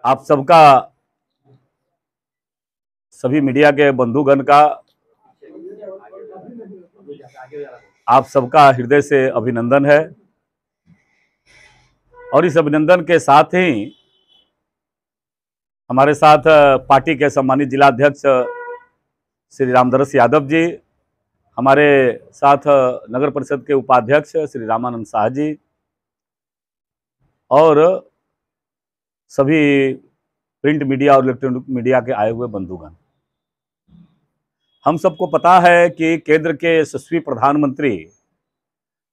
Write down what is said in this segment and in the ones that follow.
आप सबका, सभी मीडिया के बंधुगण का आप सबका हृदय से अभिनंदन है। और इस अभिनंदन के साथ ही हमारे साथ पार्टी के सम्मानित जिला अध्यक्ष श्री रामदरस यादव जी, हमारे साथ नगर परिषद के उपाध्यक्ष श्री रामानंद शाह जी और सभी प्रिंट मीडिया और इलेक्ट्रॉनिक मीडिया के आए हुए बंधुगण। हम सबको पता है कि केंद्र के यशस्वी प्रधानमंत्री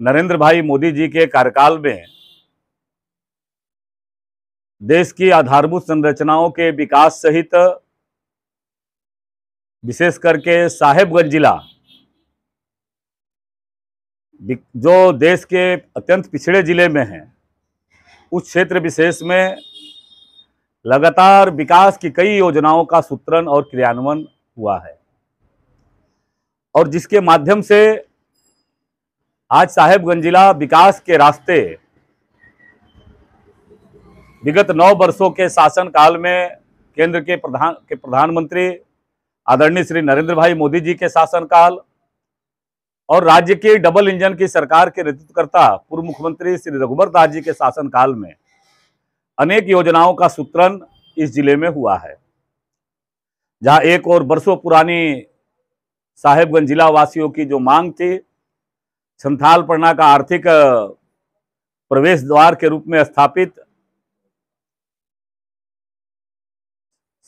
नरेंद्र भाई मोदी जी के कार्यकाल में देश की आधारभूत संरचनाओं के विकास सहित विशेष करके साहेबगंज जिला, जो देश के अत्यंत पिछड़े जिले में है, उस क्षेत्र विशेष में लगातार विकास की कई योजनाओं का सूत्रण और क्रियान्वयन हुआ है और जिसके माध्यम से आज साहेबगंज जिला विकास के रास्ते विगत 9 वर्षों के शासन काल में केंद्र के प्रधानमंत्री आदरणीय श्री नरेंद्र भाई मोदी जी के शासनकाल और राज्य के डबल इंजन की सरकार के नेतृत्वकर्ता पूर्व मुख्यमंत्री श्री रघुवर दास जी के शासनकाल में अनेक योजनाओं का सूत्रण इस जिले में हुआ है। जहां एक और वर्षों पुरानी साहेबगंज जिला वासियों की जो मांग थी, संथालपरना का आर्थिक प्रवेश द्वार के रूप में स्थापित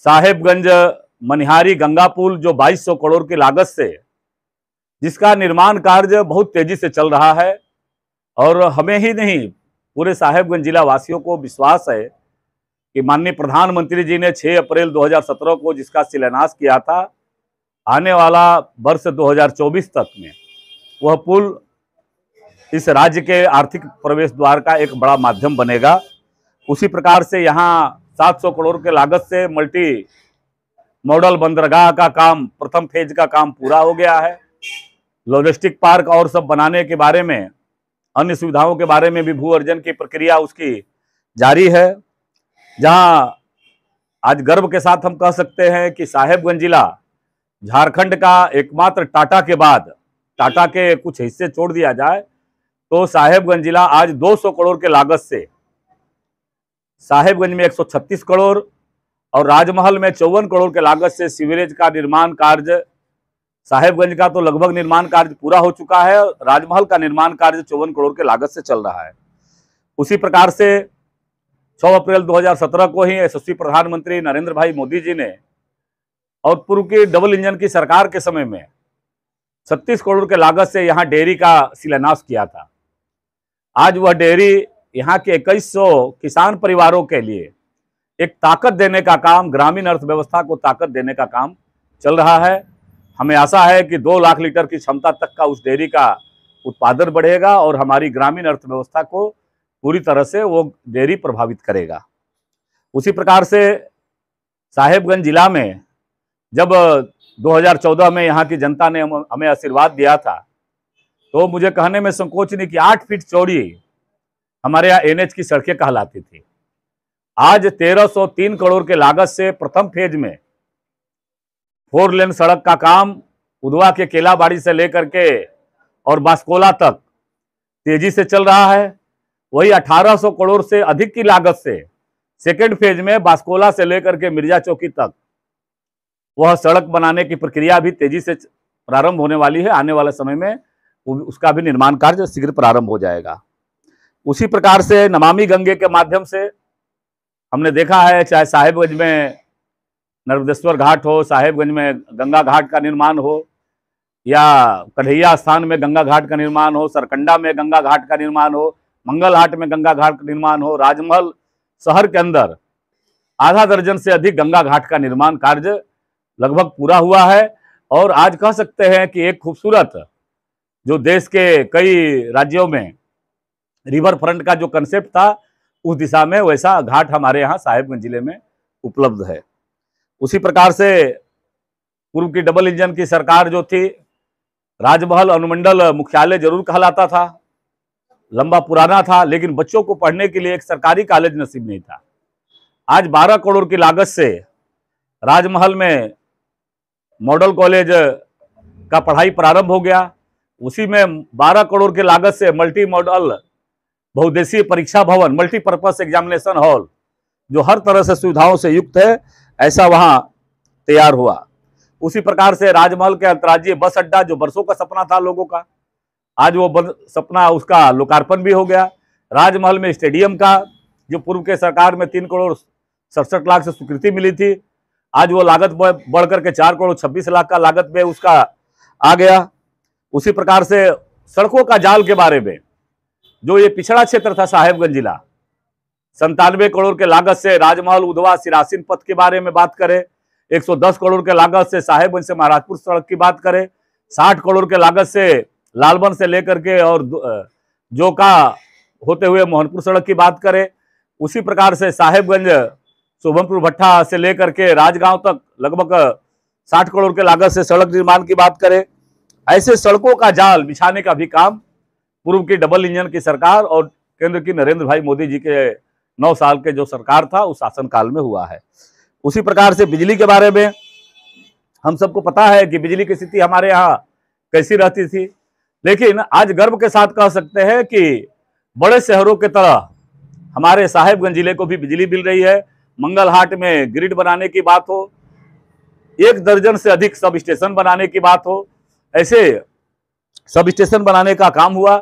साहेबगंज मनिहारी गंगा पुल, जो 2200 करोड़ की लागत से, जिसका निर्माण कार्य बहुत तेजी से चल रहा है और हमें ही नहीं पूरे साहेबगंज जिला वासियों को विश्वास है कि माननीय प्रधानमंत्री जी ने 6 अप्रैल 2017 को जिसका शिलान्यास किया था, आने वाला वर्ष 2024 तक में वह पुल इस राज्य के आर्थिक प्रवेश द्वार का एक बड़ा माध्यम बनेगा। उसी प्रकार से यहाँ 700 करोड़ के लागत से मल्टी मॉडल बंदरगाह का काम, प्रथम फेज का काम पूरा हो गया है। लॉजिस्टिक पार्क और सब बनाने के बारे में, अन्य सुविधाओं के बारे में भी भू अर्जन की प्रक्रिया उसकी जारी है। जहां आज गर्व के साथ हम कह सकते हैं कि साहेबगंज जिला झारखंड का एकमात्र टाटा के बाद, टाटा के कुछ हिस्से छोड़ दिया जाए तो साहेबगंज जिला आज 200 करोड़ के लागत से, साहेबगंज में 136 करोड़ और राजमहल में 54 करोड़ के लागत से सीवरेज का निर्माण कार्य, साहेबगंज का तो लगभग निर्माण कार्य पूरा हो चुका है, राजमहल का निर्माण कार्य 54 करोड़ के लागत से चल रहा है। उसी प्रकार से 6 अप्रैल 2017 को ही यशस्वी प्रधानमंत्री नरेंद्र भाई मोदी जी ने और पूर्व की डबल इंजन की सरकार के समय में 36 करोड़ के लागत से यहाँ डेयरी का शिलान्यास किया था। आज वह डेयरी यहाँ के 2100 किसान परिवारों के लिए एक ताकत देने का काम, ग्रामीण अर्थव्यवस्था को ताकत देने का काम चल रहा है। हमें आशा है कि 2 लाख लीटर की क्षमता तक का उस डेयरी का उत्पादन बढ़ेगा और हमारी ग्रामीण अर्थव्यवस्था को पूरी तरह से वो डेयरी प्रभावित करेगा। उसी प्रकार से साहेबगंज जिला में जब 2014 में यहाँ की जनता ने हमें आशीर्वाद दिया था, तो मुझे कहने में संकोच नहीं कि 8 फीट चौड़ी हमारे यहाँ NH की सड़कें कहलाती थी। आज 1303 करोड़ के लागत से प्रथम फेज में 4 लेन सड़क का काम उधवा के केलाबाड़ी से लेकर के और बास्कोला तक तेजी से चल रहा है। वही 1800 करोड़ से अधिक की लागत से सेकेंड फेज में बास्कोला से लेकर के मिर्जा चौकी तक वह सड़क बनाने की प्रक्रिया भी तेजी से प्रारंभ होने वाली है। आने वाले समय में उसका भी निर्माण कार्य शीघ्र प्रारंभ हो जाएगा। उसी प्रकार से नमामि गंगे के माध्यम से हमने देखा है, चाहे साहेबगंज में नर्मदेश्वर घाट हो, साहेबगंज में गंगा घाट का निर्माण हो, या कन्हैया स्थान में गंगा घाट का निर्माण हो, सरकंडा में गंगा घाट का निर्माण हो, मंगलहाट में गंगा घाट का निर्माण हो, राजमहल शहर के अंदर आधा दर्जन से अधिक गंगा घाट का निर्माण कार्य लगभग पूरा हुआ है। और आज कह सकते हैं कि एक खूबसूरत, जो देश के कई राज्यों में रिवर फ्रंट का जो कंसेप्ट था, उस दिशा में वैसा घाट हमारे यहाँ साहेबगंज जिले में उपलब्ध है। उसी प्रकार से पूर्व की डबल इंजन की सरकार जो थी, राजमहल अनुमंडल मुख्यालय जरूर कहलाता था, लंबा पुराना था, लेकिन बच्चों को पढ़ने के लिए एक सरकारी कॉलेज नसीब नहीं था। आज 12 करोड़ की लागत से राजमहल में मॉडल कॉलेज का पढ़ाई प्रारंभ हो गया। उसी में 12 करोड़ की लागत से मल्टी मॉडल बहुउद्देशीय परीक्षा भवन, मल्टीपर्पज एग्जामिनेशन हॉल, जो हर तरह से सुविधाओं से युक्त है, ऐसा वहां तैयार हुआ। उसी प्रकार से राजमहल के अंतर्राज्यीय बस अड्डा, जो वर्षों का सपना था लोगों का, आज वो सपना उसका लोकार्पण भी हो गया। राजमहल में स्टेडियम का, जो पूर्व के सरकार में 3 करोड़ 67 लाख से स्वीकृति मिली थी, आज वो लागत बढ़ करके 4 करोड़ 26 लाख का लागत में उसका आ गया। उसी प्रकार से सड़कों का जाल के बारे में, जो ये पिछड़ा क्षेत्र था साहेबगंज जिला, 97 करोड़ के लागत से राजमहल उधवा सिरासिन पथ के बारे में बात करें, 110 करोड़ के लागत से साहेबगंज से महाराजपुर सड़क की बात करें, 60 करोड़ के लागत से लालबन से लेकर के और जोका होते हुए मोहनपुर सड़क की बात करें। उसी प्रकार से साहेबगंज शोभनपुर भट्टा से लेकर के राजगांव तक लगभग 60 करोड़ के लागत से सड़क निर्माण की बात करें। ऐसे सड़कों का जाल बिछाने का भी काम पूर्व की डबल इंजन की सरकार और केंद्र की नरेंद्र भाई मोदी जी के 9 साल के जो सरकार था उस शासनकाल में हुआ है। उसी प्रकार से बिजली के बारे में हम सबको पता है कि बिजली की स्थिति हमारे यहाँ कैसी रहती थी, लेकिन आज गर्व के साथ कह सकते हैं कि बड़े शहरों के तरह हमारे साहेबगंज जिले को भी बिजली मिल रही है। मंगलहाट में ग्रिड बनाने की बात हो, 1 दर्जन से अधिक सब स्टेशन बनाने की बात हो, ऐसे सब स्टेशन बनाने का काम हुआ।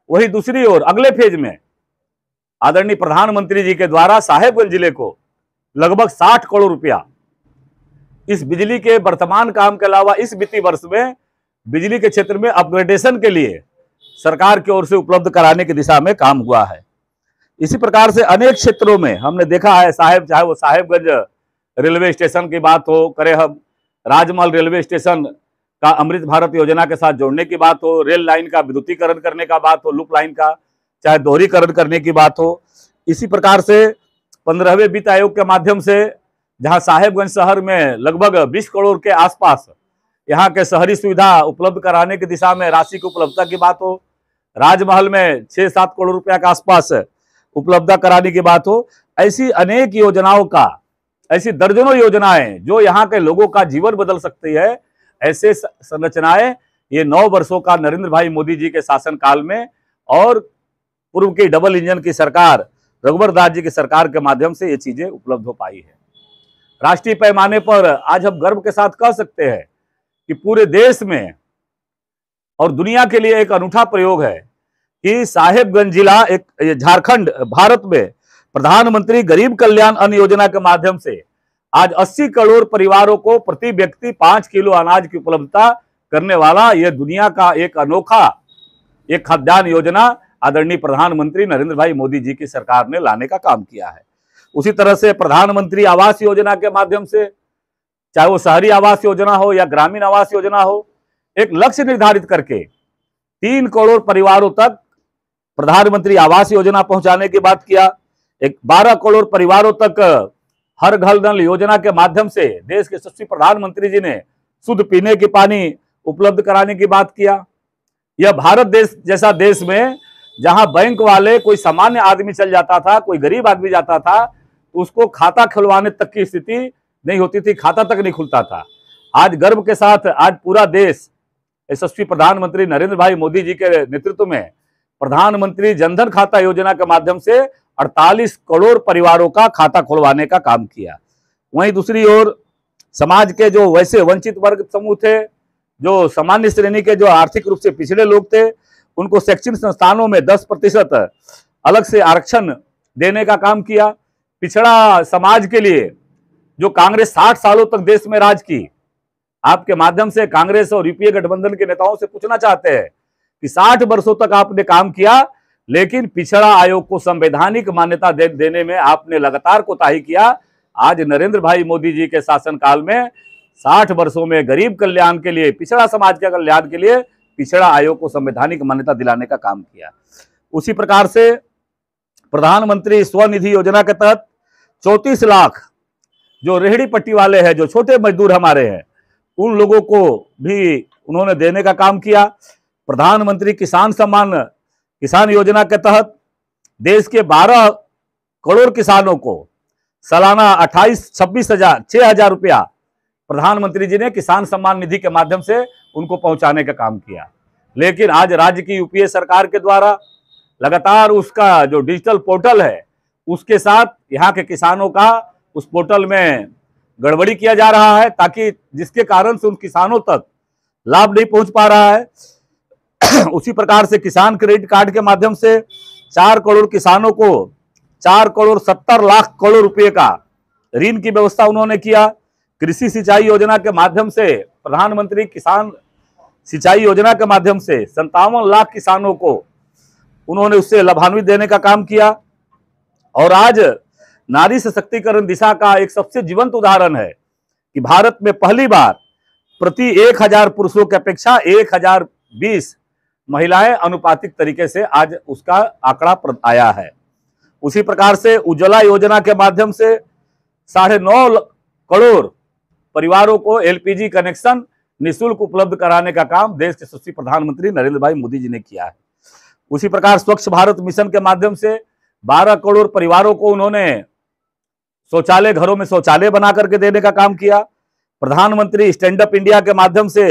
वही दूसरी ओर अगले फेज में आदरणीय प्रधानमंत्री जी के द्वारा साहेबगंज जिले को लगभग 60 करोड़ रुपया इस बिजली के वर्तमान काम के अलावा इस वित्तीय वर्ष में बिजली के क्षेत्र में अपग्रेडेशन के लिए सरकार की ओर से उपलब्ध कराने की दिशा में काम हुआ है। इसी प्रकार से अनेक क्षेत्रों में हमने देखा है, चाहे वो साहेबगंज रेलवे स्टेशन की बात हो, करें हम राजमहल रेलवे स्टेशन का अमृत भारत योजना के साथ जोड़ने की बात हो, रेल लाइन का विद्युतीकरण करने का बात हो, लूप लाइन का चाहे दोहरीकरण करने की बात हो। इसी प्रकार से 15वें वित्त आयोग के माध्यम से जहां साहेबगंज शहर में लगभग 20 करोड़ के आसपास यहाँ के शहरी सुविधा उपलब्ध कराने की दिशा में राशि की उपलब्धता की बात हो, राजमहल में 6-7 करोड़ रुपया के आसपास उपलब्धता कराने की बात हो, ऐसी अनेक योजनाओं का, ऐसी दर्जनों योजनाएं जो यहाँ के लोगों का जीवन बदल सकती है, ऐसे संरचनाएं ये 9 वर्षों का नरेंद्र भाई मोदी जी के शासनकाल में और पूर्व की डबल इंजन की सरकार रघुवर दास जी की सरकार के माध्यम से ये चीजें उपलब्ध हो पाई है। राष्ट्रीय पैमाने पर आज हम गर्व के साथ कह सकते हैं कि पूरे देश में और दुनिया के लिए एक अनूठा प्रयोग है कि साहेबगंज जिला एक झारखंड भारत में प्रधानमंत्री गरीब कल्याण अन्न योजना के माध्यम से आज 80 करोड़ परिवारों को प्रति व्यक्ति 5 किलो अनाज की उपलब्धता करने वाला यह दुनिया का एक अनोखा एक खाद्यान्न योजना आदरणीय प्रधानमंत्री नरेंद्र भाई मोदी जी की सरकार ने लाने का काम किया है। उसी तरह से प्रधानमंत्री आवास योजना के माध्यम से, चाहे वो शहरी आवास योजना हो या ग्रामीण आवास योजना हो, एक लक्ष्य निर्धारित करके 3 करोड़ परिवारों तक प्रधानमंत्री आवास योजना पहुंचाने की बात किया। एक 12 करोड़ परिवारों तक हर घर नल योजना के माध्यम से देश के यशस्वी प्रधानमंत्री जी ने शुद्ध पीने की पानी उपलब्ध कराने की बात किया। यह भारत देश जैसा देश में जहां बैंक वाले कोई सामान्य आदमी चल जाता था, कोई गरीब आदमी जाता था, तो उसको खाता खुलवाने तक की स्थिति नहीं होती थी, खाता तक नहीं खुलता था। आज गर्व के साथ आज पूरा देश यशस्वी प्रधानमंत्री नरेंद्र भाई मोदी जी के नेतृत्व में प्रधानमंत्री जनधन खाता योजना के माध्यम से 48 करोड़ परिवारों का खाता खुलवाने का काम किया। वहीं दूसरी ओर समाज के जो वैसे वंचित वर्ग समूह थे, जो सामान्य श्रेणी के जो आर्थिक रूप से पिछड़े लोग थे, उनको शैक्षणिक संस्थानों में 10% अलग से आरक्षण देने का काम किया। पिछड़ा समाज के लिए जो कांग्रेस 60 सालों तक देश में राज की, आपके माध्यम से कांग्रेस और यूपीए गठबंधन के नेताओं से पूछना चाहते हैं कि 60 वर्षों तक आपने काम किया, लेकिन पिछड़ा आयोग को संवैधानिक मान्यता देने में आपने लगातार कोताही किया। आज नरेंद्र भाई मोदी जी के शासनकाल में 60 वर्षों में गरीब कल्याण के लिए, पिछड़ा समाज के कल्याण के लिए पिछड़ा आयोग को संवैधानिक मान्यता दिलाने का काम किया। उसी प्रकार से प्रधानमंत्री स्वनिधि योजना के तहत 34 लाख जो रेहड़ी पट्टी वाले हैं, जो छोटे मजदूर हमारे हैं, उन लोगों को भी उन्होंने देने का काम किया। प्रधानमंत्री किसान सम्मान किसान योजना के तहत देश के 12 करोड़ किसानों को सालाना 28-26 हजार 6,000 रुपया प्रधानमंत्री जी ने किसान सम्मान निधि के माध्यम से उनको पहुंचाने का काम किया। लेकिन आज राज्य की यूपीए सरकार के द्वारा लगातार उसका जो डिजिटल पोर्टल है उसके साथ यहाँ के किसानों का उस पोर्टल में गड़बड़ी किया जा रहा है, ताकि जिसके कारण से उन किसानों तक लाभ नहीं पहुंच पा रहा है। उसी प्रकार से किसान क्रेडिट कार्ड के माध्यम से 4 करोड़ किसानों को 4,70,00,000 रुपए का ऋण की व्यवस्था उन्होंने किया। कृषि सिंचाई योजना के माध्यम से प्रधानमंत्री किसान सिंचाई योजना के माध्यम से 57 लाख किसानों को उन्होंने उससे लाभान्वित देने का काम किया। और आज नारी सशक्तिकरण दिशा का एक सबसे जीवंत उदाहरण है कि भारत में पहली बार प्रति 1,000 पुरुषों की अपेक्षा 1,020 महिलाएं अनुपातिक तरीके से आज उसका आंकड़ा आया है। उसी प्रकार से उज्ज्वला योजना के माध्यम से 9.5 करोड़ परिवारों को एलपीजी कनेक्शन निःशुल्क उपलब्ध कराने का काम देश के यशस्वी प्रधानमंत्री नरेंद्र भाई मोदी जी ने किया है। उसी प्रकार स्वच्छ भारत मिशन के माध्यम से 12 करोड़ परिवारों को उन्होंने शौचालय, घरों में शौचालय बना करके देने का काम किया। प्रधानमंत्री स्टैंड अप इंडिया के माध्यम से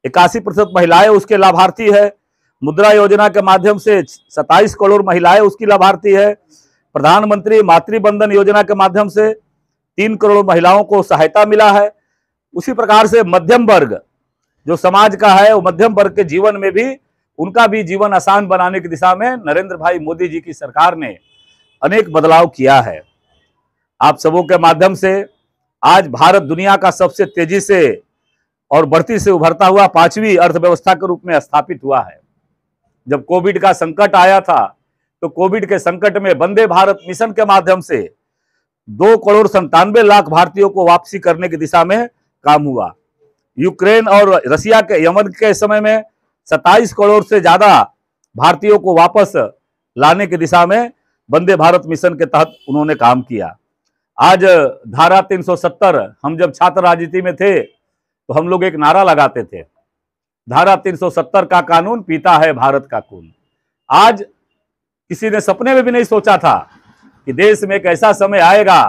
81% महिलाएं उसके लाभार्थी है। मुद्रा योजना के माध्यम से 27 करोड़ महिलाएं उसकी लाभार्थी है। प्रधानमंत्री मातृबंधन योजना के माध्यम से 3 करोड़ महिलाओं को सहायता मिला है। उसी प्रकार से मध्यम वर्ग जो समाज का है, वो मध्यम वर्ग के जीवन में भी उनका भी जीवन आसान बनाने की दिशा में नरेंद्र भाई मोदी जी की सरकार ने अनेक बदलाव किया है। आप सबों के माध्यम से आज भारत दुनिया का सबसे तेजी से और बढ़ती से उभरता हुआ 5वीं अर्थव्यवस्था के रूप में स्थापित हुआ है। जब कोविड का संकट आया था तो कोविड के संकट में वंदे भारत मिशन के माध्यम से 2,97,00,000 भारतीयों को वापसी करने की दिशा में काम हुआ। यूक्रेन और रसिया के यमन के समय में 27 करोड़ से ज्यादा भारतीयों को वापस लाने की दिशा में वंदे भारत मिशन के तहत उन्होंने काम किया। आज धारा 370, हम जब छात्र राजनीति में थे तो हम लोग एक नारा लगाते थे, धारा 370 का कानून पीता है भारत का खून। आज किसी ने सपने में भी नहीं सोचा था कि देश में एक ऐसा समय आएगा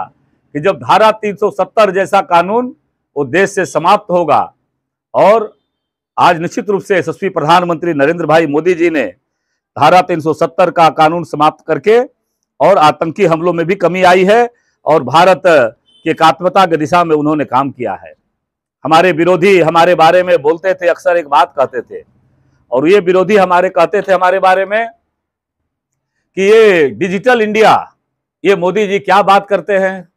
कि जब धारा 370 जैसा कानून वो देश से समाप्त होगा। और आज निश्चित रूप से यशस्वी प्रधानमंत्री नरेंद्र भाई मोदी जी ने धारा 370 का कानून समाप्त करके और आतंकी हमलों में भी कमी आई है और भारत की एकात्मता की दिशा में उन्होंने काम किया है। हमारे विरोधी हमारे बारे में बोलते थे, अक्सर एक बात कहते थे, और ये विरोधी हमारे कहते थे हमारे बारे में कि ये डिजिटल इंडिया, ये मोदी जी क्या बात करते हैं।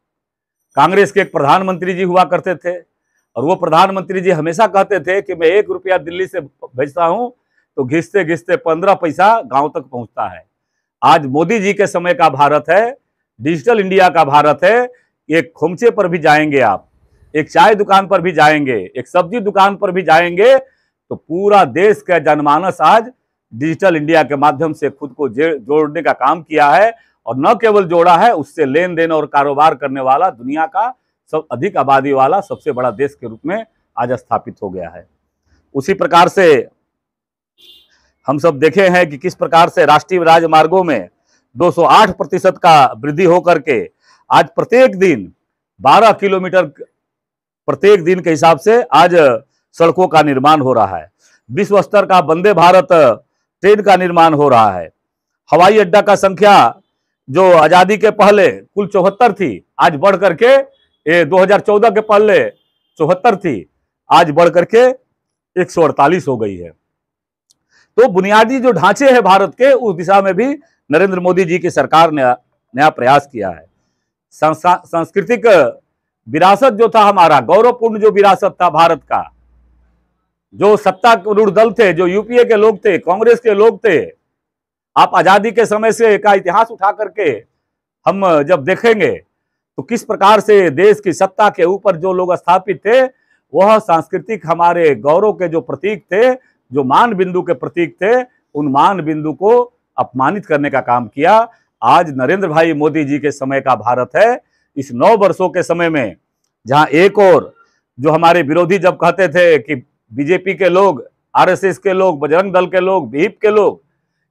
कांग्रेस के एक प्रधानमंत्री जी हुआ करते थे और वो प्रधानमंत्री जी हमेशा कहते थे कि मैं 1 रुपया दिल्ली से भेजता हूं तो घिसते घिसते 15 पैसा गांव तक पहुंचता है। आज मोदी जी के समय का भारत है, डिजिटल इंडिया का भारत है। एक खोमचे पर भी जाएंगे आप, एक चाय दुकान पर भी जाएंगे, एक सब्जी दुकान पर भी जाएंगे तो पूरा देश का जनमानस आज डिजिटल इंडिया के माध्यम से खुद को जोड़ने का काम किया है। और न केवल जोड़ा है, उससे लेन देन और कारोबार करने वाला दुनिया का सब अधिक आबादी वाला सबसे बड़ा देश के रूप में आज स्थापित हो गया है। उसी प्रकार से हम सब देखे हैं कि किस प्रकार से राष्ट्रीय राजमार्गों में 208% का वृद्धि होकर के आज प्रत्येक दिन 12 किलोमीटर प्रत्येक दिन के हिसाब से आज सड़कों का निर्माण हो रहा है। विश्व स्तर का वंदे भारत ट्रेन का निर्माण हो रहा है। हवाई अड्डा का संख्या जो आजादी के पहले कुल 74 थी, आज बढ़ करके 2014 के पहले 74 थी, आज बढ़ करके 148 हो गई है। तो बुनियादी जो ढांचे हैं भारत के, उस दिशा में भी नरेंद्र मोदी जी की सरकार ने नया प्रयास किया है। सांस्कृतिक विरासत जो था हमारा, गौरवपूर्ण जो विरासत था भारत का, जो सत्तारूढ़ दल थे, जो यूपीए के लोग थे, कांग्रेस के लोग थे, आप आजादी के समय से का इतिहास उठा करके हम जब देखेंगे तो किस प्रकार से देश की सत्ता के ऊपर जो लोग स्थापित थे, वह सांस्कृतिक हमारे गौरव के जो प्रतीक थे, जो मान बिंदु के प्रतीक थे, उन मान बिंदु को अपमानित करने का काम किया। आज नरेंद्र भाई मोदी जी के समय का भारत है। इस 9 वर्षों के समय में जहां एक और जो हमारे विरोधी जब कहते थे कि बीजेपी के लोग, आरएसएस के लोग, बजरंग दल के लोग, विहिप के लोग,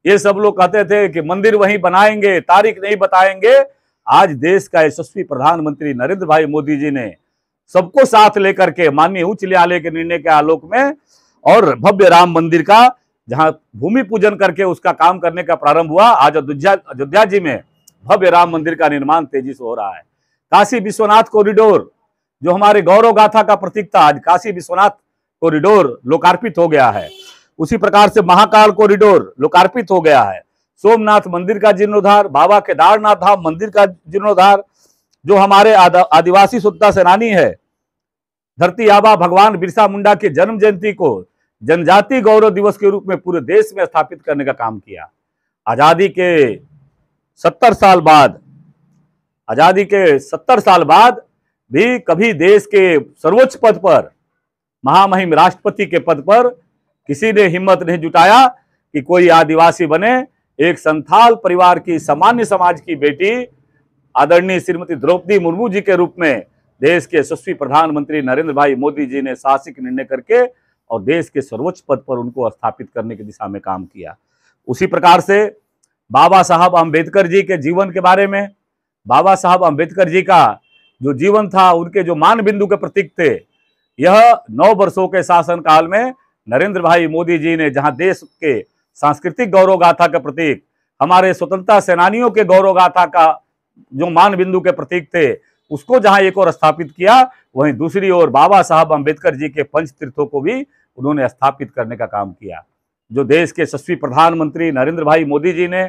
ये सब लोग कहते थे कि मंदिर वहीं बनाएंगे, तारीख नहीं बताएंगे। आज देश का यशस्वी प्रधानमंत्री नरेंद्र भाई मोदी जी ने सबको साथ लेकर के माननीय उच्च न्यायालय के निर्णय के आलोक में और भव्य राम मंदिर का जहां भूमि पूजन करके उसका काम करने का प्रारंभ हुआ, आज अयोध्या जी में भव्य राम मंदिर का निर्माण तेजी से हो रहा है। काशी विश्वनाथ कॉरिडोर जो हमारे गौरव गाथा का प्रतीक था, आज काशी विश्वनाथ कॉरिडोर लोकार्पित हो गया है। उसी प्रकार से महाकाल कॉरिडोर लोकार्पित हो गया है। सोमनाथ मंदिर का जीर्णोद्धार, बाबा केदारनाथ धाम मंदिर का जीर्णोद्धार, जो हमारे आदिवासी स्वतंत्रता सेनानी है धरती आबा भगवान बिरसा मुंडा की जन्म जयंती को जनजाति गौरव दिवस के रूप में पूरे देश में स्थापित करने का काम किया। आजादी के 70 साल बाद भी कभी देश के सर्वोच्च पद पर, महामहिम राष्ट्रपति के पद पर किसी ने हिम्मत नहीं जुटाया कि कोई आदिवासी बने। एक संथाल परिवार की सामान्य समाज की बेटी आदरणीय श्रीमती द्रौपदी मुर्मू जी के रूप में देश के यशस्वी प्रधानमंत्री नरेंद्र भाई मोदी जी ने साहसिक निर्णय करके और देश के सर्वोच्च पद पर उनको स्थापित करने की दिशा में काम किया। उसी प्रकार से बाबा साहब अंबेडकर जी के जीवन के बारे में, बाबा साहब अंबेडकर जी का जो जीवन था, उनके जो मान बिंदु के प्रतीक थे, यह 9 वर्षों के शासन काल में नरेंद्र भाई मोदी जी ने जहां देश के सांस्कृतिक गौरव गाथा के प्रतीक, हमारे स्वतंत्रता सेनानियों के गौरव गाथा का जो मान बिंदु के प्रतीक थे, उसको जहां एक और स्थापित किया, वहीं दूसरी ओर बाबा साहब अंबेडकर जी के पंच तीर्थों को भी उन्होंने स्थापित करने का काम किया। जो देश के यशस्वी प्रधानमंत्री नरेंद्र भाई मोदी जी ने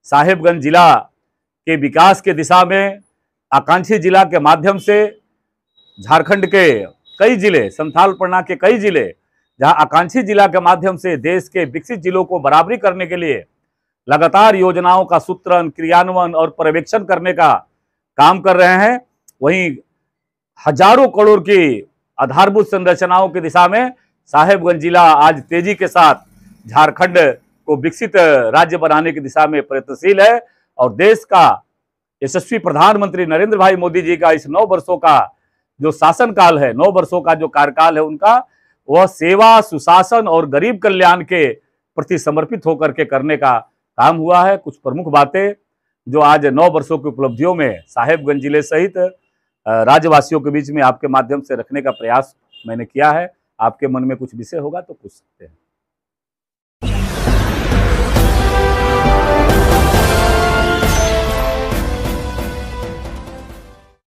साहेबगंज जिला के विकास के दिशा में आकांक्षी जिला के माध्यम से झारखंड के कई जिले, संथाल परगना के कई जिले, जहां आकांक्षी जिला के माध्यम से देश के विकसित जिलों को बराबरी करने के लिए लगातार योजनाओं का सूत्रण, क्रियान्वयन और पर्यवेक्षण करने का काम कर रहे हैं, वहीं हजारों करोड़ की आधारभूत संरचनाओं की दिशा में साहेबगंज जिला आज तेजी के साथ झारखंड को विकसित राज्य बनाने की दिशा में प्रयत्नशील है। और देश का यशस्वी प्रधानमंत्री नरेंद्र भाई मोदी जी का इस 9 वर्षों का जो शासन काल है, 9 वर्षों का जो कार्यकाल है उनका, वह सेवा, सुशासन और गरीब कल्याण के प्रति समर्पित होकर के करने का काम हुआ है। कुछ प्रमुख बातें जो आज 9 वर्षों की उपलब्धियों में साहेबगंज जिले सहित राज्यवासियों के बीच में आपके माध्यम से रखने का प्रयास मैंने किया है। आपके मन में कुछ विषय होगा तो पूछ सकते हैं।